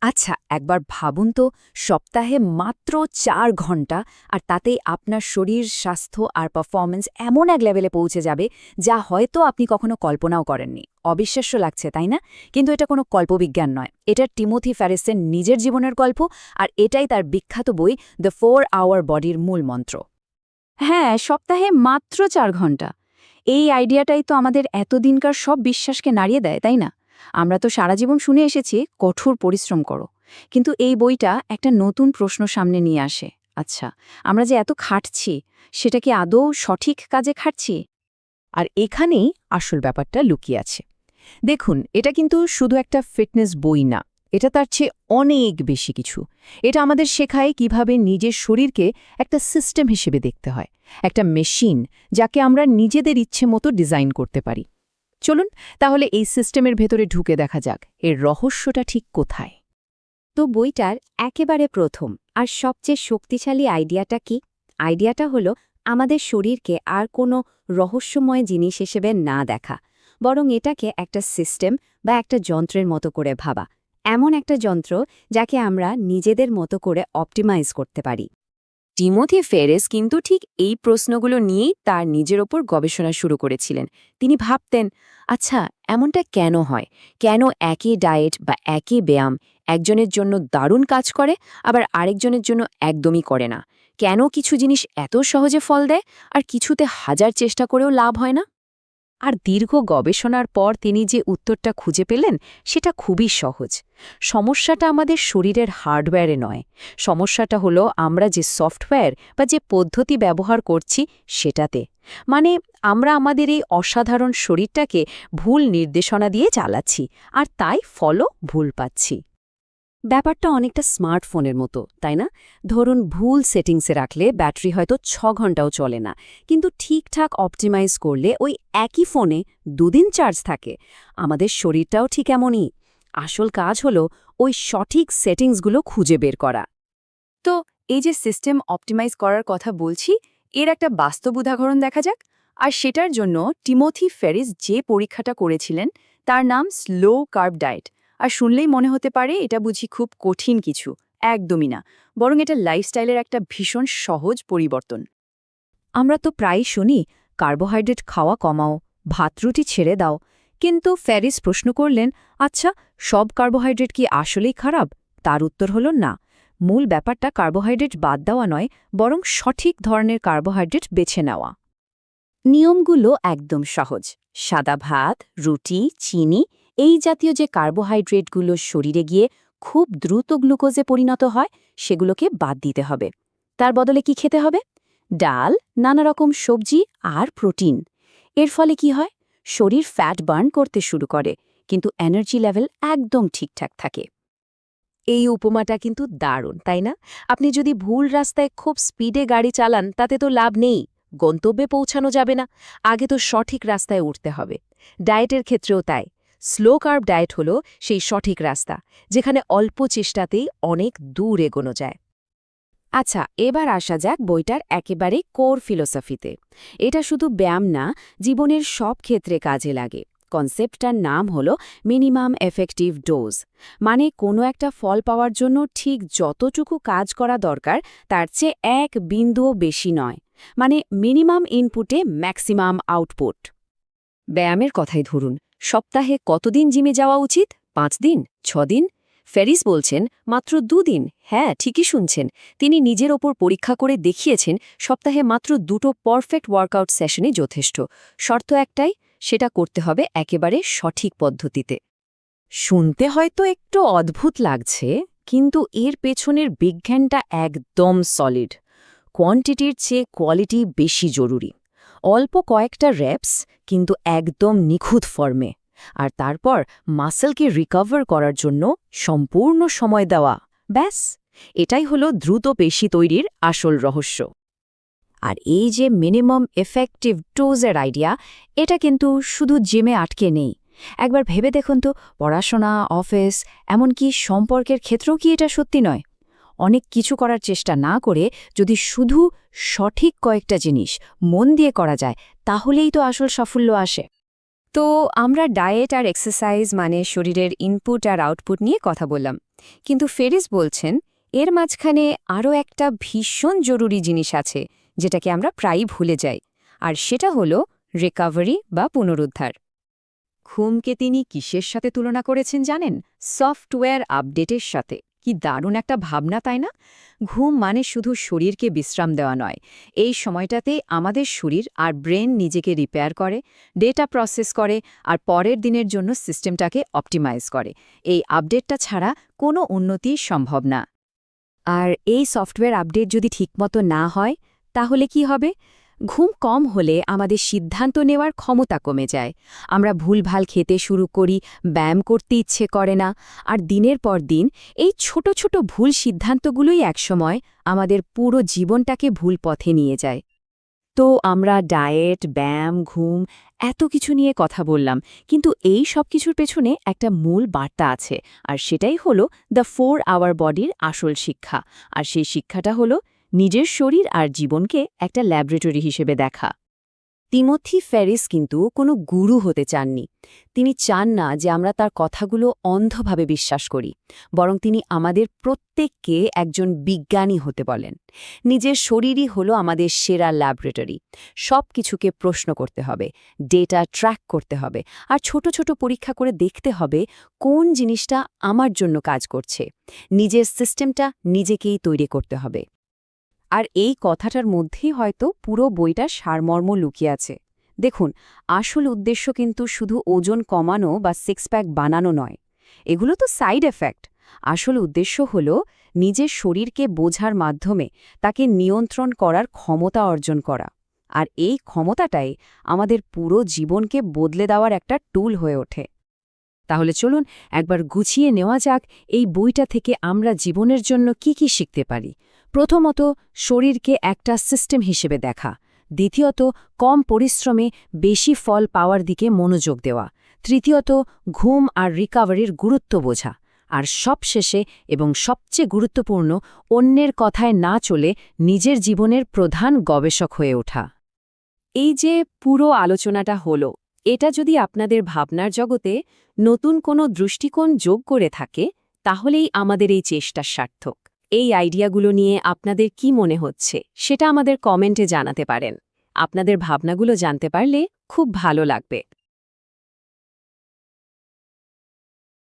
আচ্ছা, একবার ভাবুন তো, সপ্তাহে মাত্র ৪ ঘন্টা, আর তাতেই আপনার শরীর, স্বাস্থ্য আর পারফরম্যান্স এমন এক লেভেলে পৌঁছে যাবে যা হয়তো আপনি কখনো কল্পনাও করেননি। অবিশ্বাস্য লাগছে, তাই না? কিন্তু এটা কোনো কল্পবিজ্ঞান নয়, এটা টিমোথি ফেরিসের নিজের জীবনের গল্প, আর এটাই তার বিখ্যাত বই দ্য 4 আওয়ার বডির মূল মন্ত্র। হ্যাঁ, সপ্তাহে মাত্র ৪ ঘন্টা। এই আইডিয়াটাই তো আমাদের এতদিনকার সব বিশ্বাসকে নাড়িয়ে দেয়, তাই না? আমরা তো সারা জীবন শুনে এসেছি কঠোর পরিশ্রম করো, কিন্তু এই বইটা একটা নতুন প্রশ্ন সামনে নিয়ে আসে। আচ্ছা, আমরা যে এত খাটছি, সেটা কি আদৌ সঠিক কাজে খাটছি? আর এখানেই আসল ব্যাপারটা লুকিয়ে আছে। দেখুন, এটা কিন্তু শুধু একটা ফিটনেস বই না, এটা তার চেয়ে অনেক বেশি কিছু। এটা আমাদের শেখায় কিভাবে নিজের শরীরকে একটা সিস্টেম হিসেবে দেখতে হয়, একটা মেশিন যাকে আমরা নিজেদের ইচ্ছে মতো ডিজাইন করতে পারি। চলুন তাহলে এই সিস্টেমের ভেতরে ঢুকে দেখা যাক এর রহস্যটা ঠিক কোথায়। তো বইটার একেবারে প্রথম আর সবচেয়ে শক্তিশালী আইডিয়াটা কি? আইডিয়াটা হলো আমাদের শরীরকে আর কোনো রহস্যময় জিনিস হিসেবে না দেখা, বরং এটাকে একটা সিস্টেম বা একটা যন্ত্রের মতো করে ভাবা, এমন একটা যন্ত্র যাকে আমরা নিজেদের মতো করে অপটিমাইজ করতে পারি। টিমোথি ফেরিস কিন্তু ঠিক এই প্রশ্নগুলো নিয়েই তার নিজের ওপর গবেষণা শুরু করেছিলেন। তিনি ভাবতেন, আচ্ছা, এমনটা কেন হয়? কেন একই ডায়েট বা একই ব্যায়াম একজনের জন্য দারুণ কাজ করে, আবার আরেকজনের জন্য একদমই করে না? কেন কিছু জিনিস এত সহজে ফল দেয় আর কিছুতে হাজার চেষ্টা করেও লাভ হয় না? আর দীর্ঘ গবেষণার পর তিনি যে উত্তরটা খুঁজে পেলেন সেটা খুবই সহজ। সমস্যাটা আমাদের শরীরের হার্ডওয়্যারে নয়, সমস্যাটা হলো আমরা যে সফটওয়্যার বা যে পদ্ধতি ব্যবহার করছি সেটাতে। মানে আমরা আমাদের এই অসাধারণ শরীরটাকে ভুল নির্দেশনা দিয়ে চালাচ্ছি, আর তাই ফলও ভুল পাচ্ছি। ব্যাপারটা অনেকটা স্মার্টফোনের মতো, তাই না? ধরুন, ভুল সেটিংসে রাখলে ব্যাটারি হয়তো ৬ ঘন্টাও চলে না, কিন্তু ঠিকঠাক অপটিমাইজ করলে ওই একই ফোনে ২ দিন চার্জ থাকে। আমাদের শরীরটাও ঠিক এমনই। আসল কাজ হলো ওই সঠিক সেটিংসগুলো খুঁজে বের করা। তো এই যে সিস্টেম অপটিমাইজ করার কথা বলছি, এর একটা বাস্তব উদাহরণ দেখা যাক। আর সেটার জন্য টিমোথি ফেরিস যে পরীক্ষাটা করেছিলেন তার নাম স্লো কার্ব ডায়েট। আর শুনলেই মনে হতে পারে এটা বুঝি খুব কঠিন কিছু। একদমই না, বরং এটা লাইফস্টাইলের একটা ভীষণ সহজ পরিবর্তন। আমরা তো প্রায়ই শুনি, কার্বোহাইড্রেট খাওয়া কমাও, ভাত রুটি ছেড়ে দাও। কিন্তু ফেরিস প্রশ্ন করলেন, আচ্ছা, সব কার্বোহাইড্রেট কি আসলেই খারাপ? তার উত্তর হল না। মূল ব্যাপারটা কার্বোহাইড্রেট বাদ দেওয়া নয়, বরং সঠিক ধরনের কার্বোহাইড্রেট বেছে নেওয়া। নিয়মগুলো একদম সহজ। সাদা ভাত, রুটি, চিনি, এই জাতীয় যে কার্বোহাইড্রেটগুলো শরীরে গিয়ে খুব দ্রুত গ্লুকোজে পরিণত হয়, সেগুলোকে বাদ দিতে হবে। তার বদলে কি খেতে হবে? ডাল, নানা রকম সবজি আর প্রোটিন। এর ফলে কি হয়? শরীর ফ্যাট বার্ন করতে শুরু করে, কিন্তু এনার্জি লেভেল একদম ঠিকঠাক থাকে। এই উপমাটা কিন্তু দারুণ, তাই না? আপনি যদি ভুল রাস্তায় খুব স্পিডে গাড়ি চালান তাতে তো লাভ নেই, গন্তব্যে পৌঁছানো যাবে না। আগে তো সঠিক রাস্তায় উঠতে হবে। ডায়েটের ক্ষেত্রেও তাই। স্লো কার্ব ডায়েট হলো সেই সঠিক রাস্তা, যেখানে অল্প চেষ্টাতেই অনেক দূর এগোনো যায়। আচ্ছা, এবার আসা যাক বইটার একেবারে কোর ফিলোসফিতে। এটা শুধু ব্যায়াম না, জীবনের সব ক্ষেত্রে কাজে লাগে। কনসেপ্টটার নাম হলো মিনিমাম এফেক্টিভ ডোজ। মানে কোনো একটা ফল পাওয়ার জন্য ঠিক যতটুকু কাজ করা দরকার তার চেয়ে ১ বিন্দুও বেশি নয়। মানে মিনিমাম ইনপুটে ম্যাক্সিমাম আউটপুট। ব্যায়ামের কথাই ধরুন, সপ্তাহে কতদিন জিমে যাওয়া উচিত? ৫ দিন? ৬ দিন? ফেরিস বলছেন মাত্র ২ দিন। হ্যাঁ, ঠিকই শুনছেন। তিনি নিজের ওপর পরীক্ষা করে দেখিয়েছেন সপ্তাহে মাত্র ২টো পারফেক্ট ওয়ার্কআউট সেশনই যথেষ্ট। শর্ত একটাই, সেটা করতে হবে একেবারে সঠিক পদ্ধতিতে। শুনতে হয়তো একটু অদ্ভুত লাগছে, কিন্তু এর পেছনের বিজ্ঞানটা একদম সলিড। কোয়ান্টিটির চেয়ে কোয়ালিটি বেশি জরুরি। অল্প কয়েকটা র্যাপস, কিন্তু একদম নিখুঁত ফর্মে। আর তারপর মাসলকে রিকভার করার জন্য সম্পূর্ণ সময় দেওয়া। ব্যাস, এটাই হলো দ্রুত পেশি তৈরির আসল রহস্য। আর এই যে মিনিমাম এফেক্টিভ ডোজের আইডিয়া, এটা কিন্তু শুধু জিমে আটকে নেই। একবার ভেবে দেখুন তো, পড়াশোনা, অফিস, এমনকি সম্পর্কের ক্ষেত্রেও কি এটা সত্যি নয়? অনেক কিছু করার চেষ্টা না করে যদি শুধু সঠিক কয়েকটা জিনিস মন দিয়ে করা যায়, তাহলেই তো আসল সাফল্য আসে। তো আমরা ডায়েট আর এক্সারসাইজ মানে শরীরের ইনপুট আর আউটপুট নিয়ে কথা বললাম, কিন্তু ফেরিস বলছেন এর মাঝখানে আরও একটা ভীষণ জরুরি জিনিস আছে যেটাকে আমরা প্রায়ই ভুলে যাই, আর সেটা হলো রিকভারি বা পুনরুদ্ধার। ঘুমকে তিনি কিসের সাথে তুলনা করেছেন জানেন? সফটওয়্যার আপডেটের সাথে। কি দারুণ একটা ভাবনা, তাই না? ঘুম মানে শুধু শরীরকে বিশ্রাম দেওয়া নয়, এই সময়টাতে আমাদের শরীর আর ব্রেন নিজেকে রিপেয়ার করে, ডেটা প্রসেস করে আর পরের দিনের জন্য সিস্টেমটাকে অপটিমাইজ করে। এই আপডেটটা ছাড়া কোনো উন্নতি সম্ভব না। আর এই সফটওয়্যার আপডেট যদি ঠিকমতো না হয় তাহলে কি হবে? ঘুম কম হলে আমাদের সিদ্ধান্ত নেওয়ার ক্ষমতা কমে যায়, আমরা ভুলভাল খেতে শুরু করি, ব্যায়াম করতে ইচ্ছে করে না, আর দিনের পর দিন এই ছোট ছোট ভুল সিদ্ধান্তগুলোই একসময় আমাদের পুরো জীবনটাকে ভুল পথে নিয়ে যায়। তো আমরা ডায়েট, ব্যায়াম, ঘুম এত কিছু নিয়ে কথা বললাম, কিন্তু এই সব কিছুর পেছনে একটা মূল বার্তা আছে, আর সেটাই হলো দ্য 4 আওয়ার বডির আসল শিক্ষা। আর সেই শিক্ষাটা হলো নিজের শরীর আর জীবনকে একটা ল্যাবরেটরি হিসেবে দেখা। তিমোথি ফেরিস কিন্তু কোনো গুরু হতে চাননি। তিনি চান না যে আমরা তার কথাগুলো অন্ধভাবে বিশ্বাস করি, বরং তিনি আমাদের প্রত্যেককে একজন বিজ্ঞানী হতে বলেন। নিজের শরীরই হলো আমাদের সেরা ল্যাবরেটরি। সব কিছুকে প্রশ্ন করতে হবে, ডেটা ট্র্যাক করতে হবে, আর ছোট ছোট পরীক্ষা করে দেখতে হবে কোন জিনিসটা আমার জন্য কাজ করছে। নিজের সিস্টেমটা নিজেকেই তৈরি করতে হবে। আর এই কথাটার মধ্যেই হয়তো পুরো বইটার সারমর্ম লুকিয়ে আছে। দেখুন, আসল উদ্দেশ্য কিন্তু শুধু ওজন কমানো বা সিক্স প্যাক বানানো নয়, এগুলো তো সাইড এফেক্ট। আসল উদ্দেশ্য হল নিজের শরীরকে বোঝার মাধ্যমে তাকে নিয়ন্ত্রণ করার ক্ষমতা অর্জন করা। আর এই ক্ষমতাটাই আমাদের পুরো জীবনকে বদলে দেওয়ার একটা টুল হয়ে ওঠে। তাহলে চলুন একবার গুছিয়ে নেওয়া যাক এই বইটা থেকে আমরা জীবনের জন্য কি কি শিখতে পারি। প্রথমত, শরীরকে একটা সিস্টেম হিসেবে দেখা। দ্বিতীয়ত, কম পরিশ্রমে বেশি ফল পাওয়ার দিকে মনোযোগ দেওয়া। তৃতীয়ত, ঘুম আর রিকভারির গুরুত্ব বোঝা। আর সবশেষে এবং সবচেয়ে গুরুত্বপূর্ণ, অন্যের কথায় না চলে নিজের জীবনের প্রধান গবেষক হয়ে ওঠা। এই যে পুরো আলোচনাটা হলো, এটা যদি আপনাদের ভাবনার জগতে নতুন কোনো দৃষ্টিকোণ যোগ করে থাকে, তাহলেই আমাদের এই চেষ্টা সার্থক। এই আইডিয়াগুলো নিয়ে আপনাদের কি মনে হচ্ছে সেটা আমাদের কমেন্টে জানাতে পারেন। আপনাদের ভাবনাগুলো জানতে পারলে খুব ভালো লাগবে।